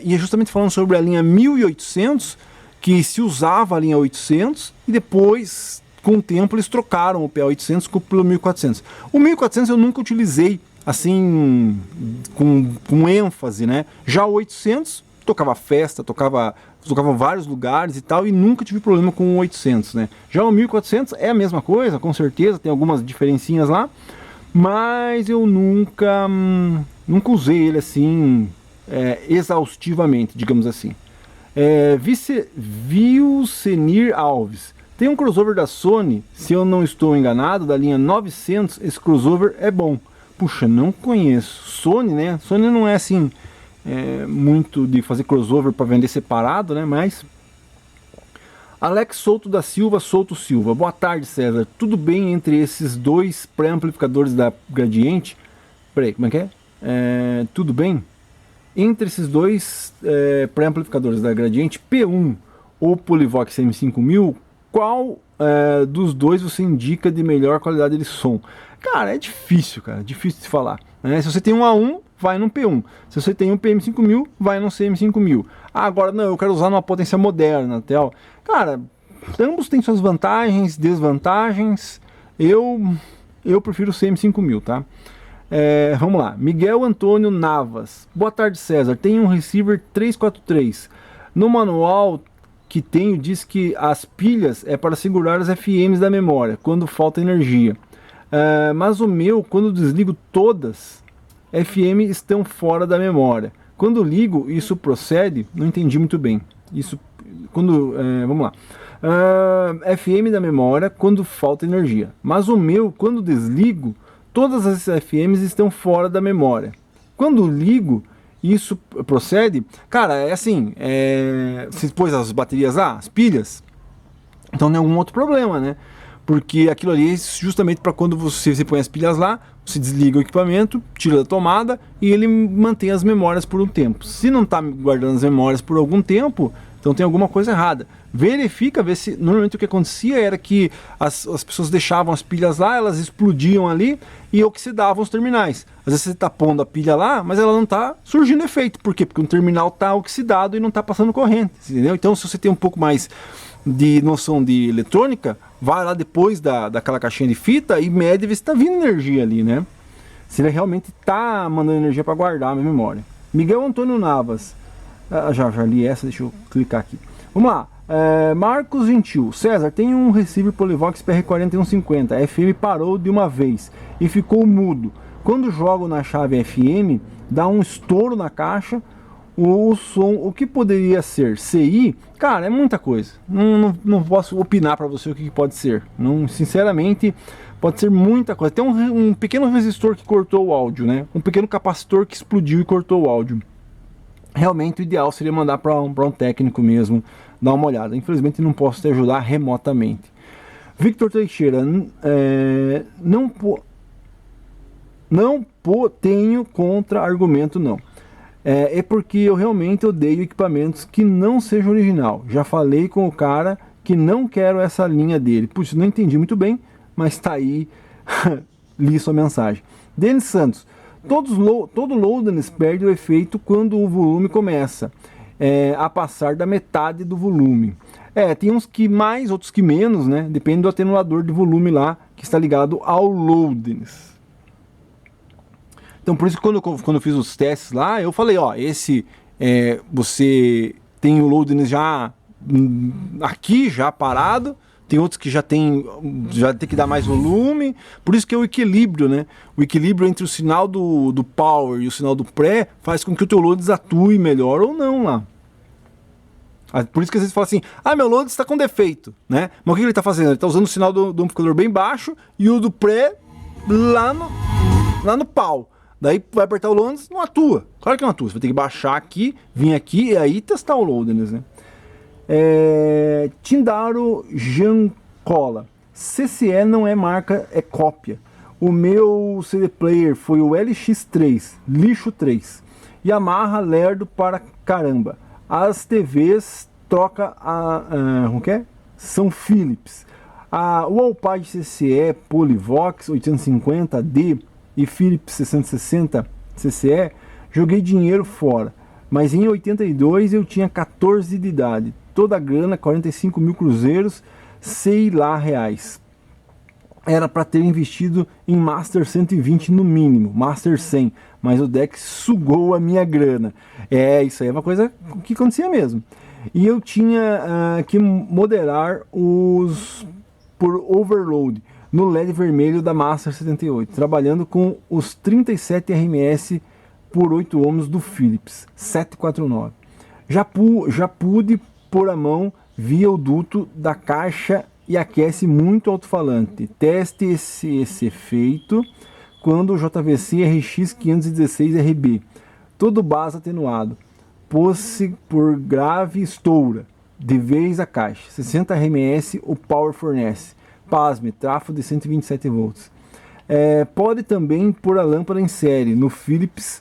E é justamente falando sobre a linha 1800, que se usava a linha 800 e depois, com o tempo, eles trocaram o PA800 pelo 1400. O 1400 eu nunca utilizei assim com ênfase, né? Já o 800 tocava festa, tocava vários lugares e tal, e nunca tive problema com o 800, né? Já o 1400 é a mesma coisa, com certeza, tem algumas diferencinhas lá, mas eu nunca usei ele assim exaustivamente, digamos assim. Vilcenir Alves. Tem um crossover da Sony, se eu não estou enganado, da linha 900, esse crossover é bom. Puxa, não conheço. Sony, né? Sony não é assim... muito de fazer crossover para vender separado, né? Mas Alex Souto da Silva, boa tarde, César. Tudo bem entre esses dois pré-amplificadores da Gradiente? Peraí, como é que é? Tudo bem? Entre esses dois pré-amplificadores da Gradiente, P1 ou Polivox M5000, qual dos dois você indica de melhor qualidade de som? Cara, é difícil, difícil de falar, né? Se você tem um A1, vai no P1. Se você tem um PM5000, vai no CM5000. Agora, não, eu quero usar numa potência moderna, tal. Cara, ambos têm suas vantagens, desvantagens. Eu prefiro o CM5000, tá? Vamos lá. Miguel Antônio Navas. Boa tarde, César. Tenho um receiver 343. No manual que tenho, diz que as pilhas é para segurar as FMs da memória, quando falta energia. Mas o meu, quando desligo todas... FM estão fora da memória. Quando ligo, isso procede? Não entendi muito bem. Vamos lá. FM da memória quando falta energia. Mas o meu, quando desligo, todas as FMs estão fora da memória. Quando ligo, Isso procede? Cara, é assim, você pôs as baterias lá, as pilhas, então não é algum outro problema, né? Porque aquilo ali é justamente para quando você põe as pilhas lá, você desliga o equipamento, tira da tomada e ele mantém as memórias por um tempo. Se não está guardando as memórias por algum tempo, então tem alguma coisa errada. Verifica, vê se... Normalmente o que acontecia era que as pessoas deixavam as pilhas lá, elas explodiam ali e oxidavam os terminais. Às vezes você está pondo a pilha lá, mas ela não está surgindo efeito. Por quê? Porque o terminal está oxidado e não está passando corrente, entendeu? Então se você tem um pouco mais de noção de eletrônica, vai lá depois daquela caixinha de fita e mede e vê se está vindo energia ali, né? Se ele realmente está mandando energia para guardar a minha memória. Miguel Antônio Navas. Já li essa, deixa eu clicar aqui. Vamos lá. Marcos Gentil. César, tem um receiver Polivox PR4150. A FM parou de uma vez e ficou mudo. Quando jogo na chave FM, dá um estouro na caixa. O som, o que poderia ser? CI? Cara, é muita coisa. Não posso opinar para você o que pode ser. Não, sinceramente, pode ser muita coisa. Tem um pequeno resistor que cortou o áudio, né? Um pequeno capacitor que explodiu e cortou o áudio. Realmente o ideal seria mandar para um técnico mesmo dar uma olhada. Infelizmente não posso te ajudar remotamente. Victor Teixeira, tenho contra-argumento não. É porque eu realmente odeio equipamentos que não sejam original. Já falei com o cara que não quero essa linha dele. Putz, não entendi muito bem, mas tá aí, li sua mensagem. Denis Santos, todo loadings perde o efeito quando o volume começa a passar da metade do volume. Tem uns que mais, outros que menos, né? Depende do atenuador de volume lá que está ligado ao loadings. Então por isso que quando eu fiz os testes lá, eu falei, ó, você tem o loadings já aqui, já parado, tem outros que já tem que dar mais volume, por isso que é o equilíbrio, né? O equilíbrio entre o sinal do power e o sinal do pré faz com que o teu loadings atue melhor ou não lá. Por isso que às vezes fala assim, meu loadings está com defeito, né? Mas o que ele está fazendo? Ele está usando o sinal do amplificador bem baixo e o do pré lá no pau. Daí vai apertar o loadings, não atua. Claro que não atua, você vai ter que baixar aqui, vir aqui e aí testar o loadings, né? Tindaro Giancola. CCE não é marca, é cópia. O meu CD player foi o LX3, lixo 3. Yamaha lerdo para caramba. As TVs troca como que é? São Philips. O Alpine CCE Polivox 850D e Philips 660 CCE, joguei dinheiro fora. Mas em 82 eu tinha 14 de idade. Toda a grana, 45 mil cruzeiros, sei lá reais. Era para ter investido em Master 120 no mínimo, Master 100. Mas o deck sugou a minha grana. Isso aí é uma coisa que acontecia mesmo. E eu tinha que moderar por overload no LED vermelho da Master 78, trabalhando com os 37 RMS por 8 ohms do Philips 749. Já pude pôr a mão via o duto da caixa e aquece muito alto-falante. Teste esse efeito quando o JVC RX 516 RB, todo base atenuado, pôs-se por grave estoura, de vez a caixa, 60 RMS o power fornece. Pasme, trafo de 127 volts. Pode também pôr a lâmpada em série. No Philips,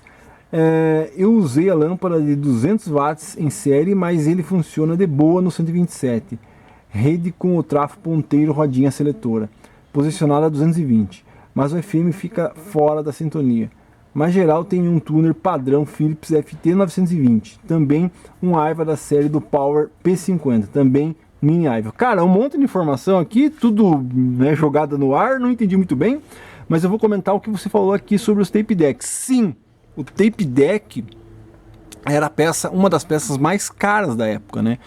eu usei a lâmpada de 200 watts em série, mas ele funciona de boa no 127. Rede com o trafo ponteiro, rodinha seletora. Posicionada a 220. Mas o FM fica fora da sintonia. Mas geral tem um tuner padrão Philips FT920. Também um AIVA da série do Power P50. Também mini AIVA. Cara, um monte de informação aqui, tudo, né, jogada no ar, não entendi muito bem, mas eu vou comentar o que você falou aqui sobre os tape decks. Sim, o tape deck era uma das peças mais caras da época, né?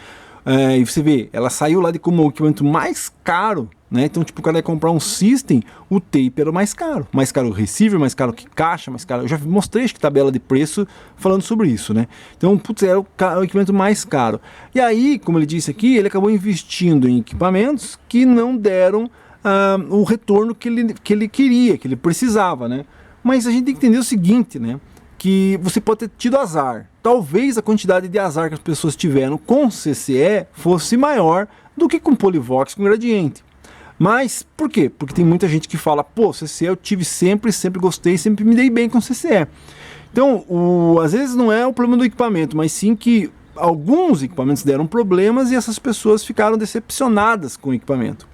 E você vê, ela saiu lá de como o equipamento mais caro, né? Então, tipo, o cara ia comprar um system, o tape era o mais caro. Mais caro o receiver, mais caro que caixa, mais caro. Eu já mostrei, acho que, tabela de preço falando sobre isso, né? Então, putz, era o equipamento mais caro. E aí, como ele disse aqui, ele acabou investindo em equipamentos que não deram o retorno que ele queria, que ele precisava, né? Mas a gente tem que entender o seguinte, né? que você pode ter tido azar. Talvez a quantidade de azar que as pessoas tiveram com CCE fosse maior do que com Polivox com gradiente. Mas por quê? Porque tem muita gente que fala, pô, CCE eu tive sempre gostei, sempre me dei bem com CCE. Então, às vezes não é o problema do equipamento, mas sim que alguns equipamentos deram problemas e essas pessoas ficaram decepcionadas com o equipamento.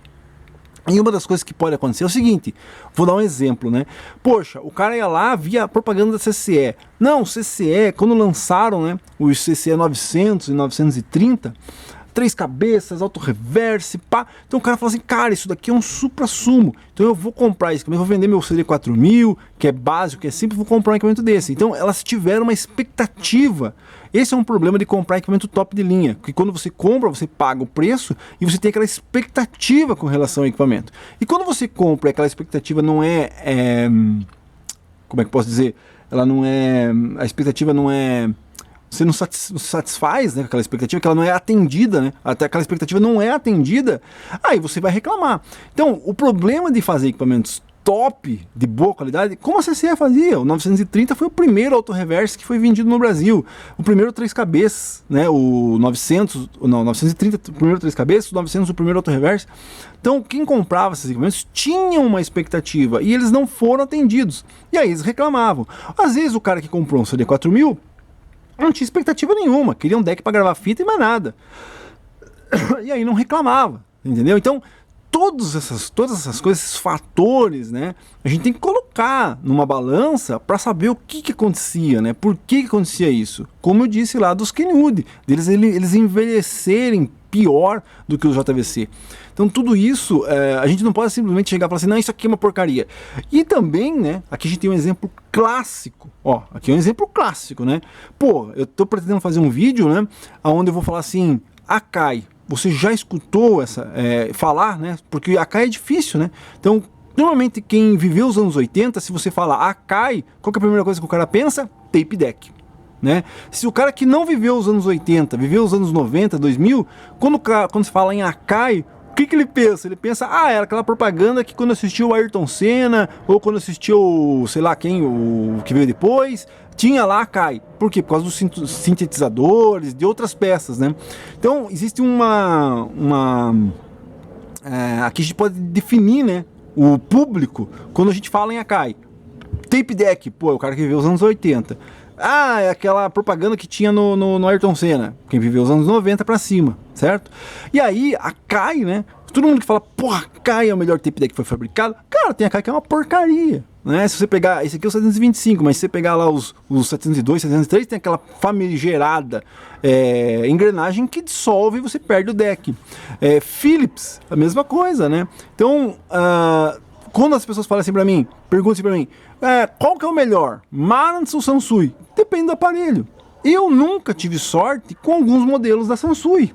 E uma das coisas que pode acontecer é o seguinte, vou dar um exemplo, né? Poxa, o cara ia lá, via a propaganda da CCE. Não, CCE, quando lançaram, né, os CCE 900 e 930, 3 cabeças, auto-reverse, pá. Então o cara fala assim, cara, isso daqui é um supra-sumo. Então eu vou comprar isso, eu vou vender meu CD 4000, que é básico, que é simples, vou comprar um equipamento desse. Então elas tiveram uma expectativa. Esse é um problema de comprar equipamento top de linha, que quando você compra, você paga o preço e você tem aquela expectativa com relação ao equipamento. E quando você compra, aquela expectativa não como é que eu posso dizer? Ela não é, a expectativa não é, você não satisfaz, né, aquela expectativa, que ela não é atendida, né? Até aquela expectativa não é atendida, aí você vai reclamar. Então, o problema de fazer equipamentos top, de boa qualidade, como a CCE fazia. O 930 foi o primeiro auto-reverse que foi vendido no Brasil. O primeiro 3 cabeças, né? O 930 o primeiro 3 cabeças, o 900 o primeiro auto-reverse. Então, quem comprava esses equipamentos tinha uma expectativa e eles não foram atendidos. E aí eles reclamavam. Às vezes o cara que comprou um CD 4000 não tinha expectativa nenhuma, queria um deck para gravar fita e mais nada. E aí não reclamava, entendeu? Então, todas essas coisas, esses fatores, né, a gente tem que colocar numa balança para saber o que acontecia, né? Por que acontecia isso? Como eu disse lá dos Kenwood, eles envelhecerem pior do que os JVC. Então tudo isso, a gente não pode simplesmente chegar e falar assim, não, isso aqui é uma porcaria. E também, né, aqui a gente tem um exemplo clássico, ó, aqui é um exemplo clássico, né? Pô, eu tô pretendendo fazer um vídeo, né, onde eu vou falar assim, Akai, você já escutou falar, né? Porque Akai é difícil, né? Então, normalmente quem viveu os anos 80, se você fala Akai, qual que é a primeira coisa que o cara pensa? Tape deck, né? Se o cara que não viveu os anos 80, viveu os anos 90, 2000, quando se fala em Akai, o que ele pensa? Ele pensa, era aquela propaganda que quando assistiu o Ayrton Senna, ou quando assistiu, sei lá quem, o que veio depois, tinha lá Akai. Por quê? Por causa dos sintetizadores, de outras peças, né? Então, existe aqui a gente pode definir, né, o público quando a gente fala em Akai. Tape deck, pô, é o cara que viveu os anos 80. É aquela propaganda que tinha no Ayrton Senna, quem viveu os anos 90 pra cima, certo? E aí, a Akai, né? Todo mundo que fala, porra, a Akai é o melhor tape deck que foi fabricado. Cara, tem a Akai que é uma porcaria, né? Se você pegar, esse aqui é o 725, mas se você pegar lá os 702, 703, tem aquela famigerada engrenagem que dissolve e você perde o deck. Philips, a mesma coisa, né? Então, quando as pessoas falam assim pra mim, perguntam assim pra mim, qual que é o melhor, Marantz ou Sansui? Depende do aparelho. Eu nunca tive sorte com alguns modelos da Sansui,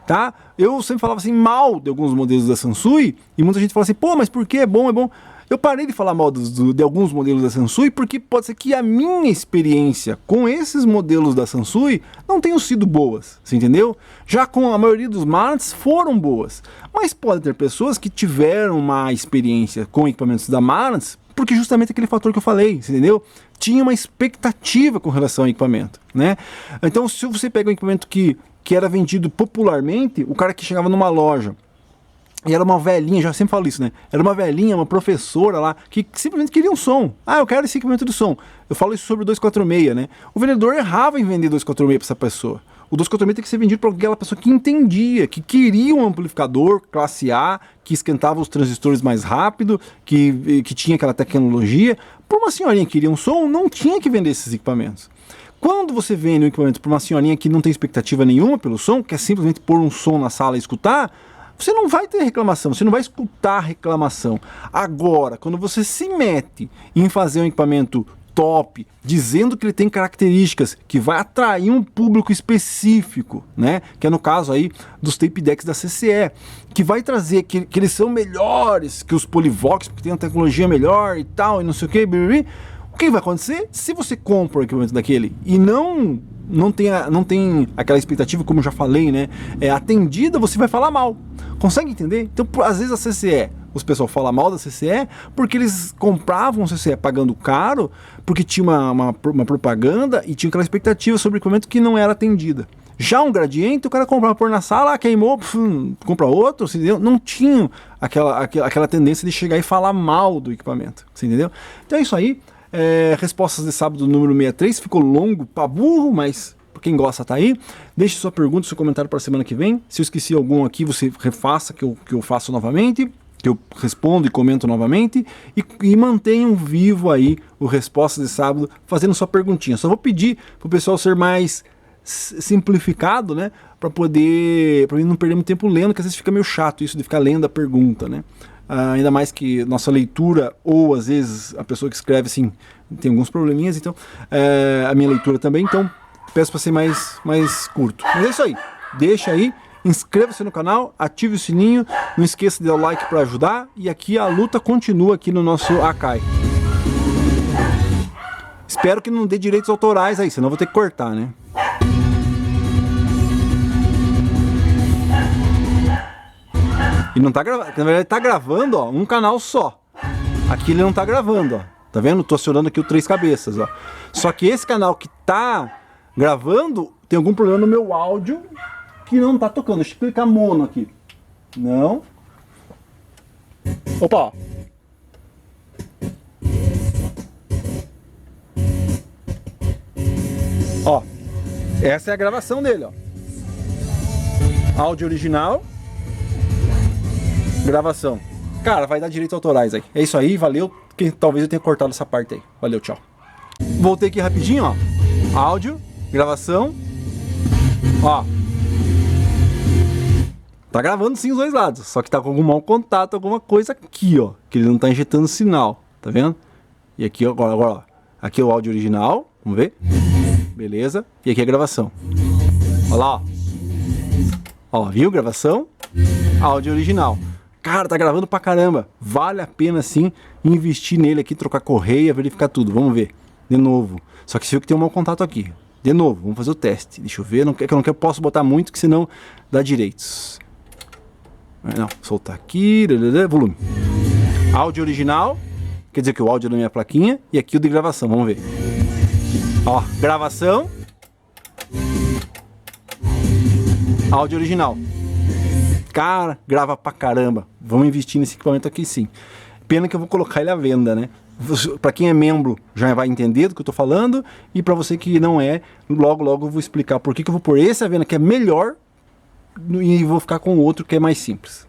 tá? Eu sempre falava assim mal de alguns modelos da Sansui e muita gente fala assim, pô, mas por que é bom, é bom? Eu parei de falar mal de alguns modelos da Sansui porque pode ser que a minha experiência com esses modelos da Sansui não tenham sido boas, você entendeu? Já com a maioria dos Marantz foram boas, mas pode ter pessoas que tiveram uma experiência com equipamentos da Marantz porque justamente aquele fator que eu falei, entendeu? Tinha uma expectativa com relação ao equipamento, né? Então, se você pega um equipamento que era vendido popularmente, o cara que chegava numa loja e era uma velhinha, já sempre falo isso, né? Era uma velhinha, uma professora lá, que simplesmente queria um som. Eu quero esse equipamento de som. Eu falo isso sobre o 246, né? O vendedor errava em vender 246 para essa pessoa. O 246 tem que ser vendido para aquela pessoa que entendia, que queria um amplificador classe A, que esquentava os transistores mais rápido, que tinha aquela tecnologia. Para uma senhorinha que queria um som, não tinha que vender esses equipamentos. Quando você vende um equipamento para uma senhorinha que não tem expectativa nenhuma pelo som, quer simplesmente pôr um som na sala e escutar, você não vai ter reclamação, você não vai escutar reclamação. Agora, quando você se mete em fazer um equipamento top, dizendo que ele tem características que vai atrair um público específico, né? Que é no caso aí dos tape decks da CCE, que vai trazer que eles são melhores que os Polivox, porque tem uma tecnologia melhor e tal, e não sei o que, o que vai acontecer? Se você compra o equipamento daquele e não tem aquela expectativa, como eu já falei, né? Atendida, você vai falar mal. Consegue entender? Então, às vezes a CCE os pessoal falam mal da CCE porque eles compravam o CCE pagando caro, porque tinha uma propaganda e tinha aquela expectativa sobre o equipamento que não era atendida. Já um Gradiente, o cara comprava por na sala, queimou, compra outro, entendeu? Não tinha aquela tendência de chegar e falar mal do equipamento, você entendeu? Então é isso aí, respostas de sábado número 63, ficou longo pra burro, mas quem gosta tá aí. Deixe sua pergunta, seu comentário para a semana que vem. Se eu esqueci algum aqui, você refaça que eu faço novamente, que eu respondo e comento novamente, e mantenham vivo aí o Respostas de Sábado, fazendo sua perguntinha. Só vou pedir pro pessoal ser mais simplificado, né, para mim não perder muito tempo lendo, que às vezes fica meio chato isso de ficar lendo a pergunta, né? Ainda mais que nossa leitura, ou às vezes a pessoa que escreve assim tem alguns probleminhas, então a minha leitura também, então peço para ser mais curto. Mas é isso aí, deixa aí, inscreva-se no canal, ative o sininho, não esqueça de dar o like para ajudar, e aqui a luta continua aqui no nosso Akai. Espero que não dê direitos autorais aí, senão eu vou ter que cortar, né? E não tá gravando, na verdade tá gravando, ó, um canal só. Aqui ele não tá gravando, ó. Tá vendo? Tô acionando aqui o Três Cabeças, ó. Só que esse canal que tá gravando tem algum problema no meu áudio que não tá tocando. Deixa eu clicar mono aqui. Não. Opa, ó. Ó. Essa é a gravação dele, ó. Áudio original. Gravação. Cara, vai dar direitos autorais aí. É isso aí, valeu. Talvez eu tenha cortado essa parte aí. Valeu, tchau. Voltei aqui rapidinho, ó. Áudio, gravação. Ó. Tá gravando sim os dois lados. Só que tá com algum mau contato, alguma coisa aqui, ó. Que ele não tá injetando sinal. Tá vendo? E aqui, agora, ó. Aqui é o áudio original. Vamos ver. Beleza. E aqui é a gravação. Olha lá, ó. Ó, viu? Gravação. Áudio original. Cara, tá gravando pra caramba. Vale a pena sim investir nele aqui, trocar correia, verificar tudo. Vamos ver. De novo. Só que se eu que tem um mau contato aqui. De novo, vamos fazer o teste. Deixa eu ver. Não, que eu não posso botar muito, que senão dá direitos. Não, soltar aqui. Volume. Áudio original. Quer dizer que o áudio é da minha plaquinha. E aqui o de gravação. Vamos ver. Ó, gravação. Áudio original. Cara, grava pra caramba. Vamos investir nesse equipamento aqui sim. Pena que eu vou colocar ele à venda, né? Pra quem é membro já vai entender do que eu tô falando. E pra você que não é, logo eu vou explicar por que eu vou pôr esse à venda que é melhor e vou ficar com o outro que é mais simples.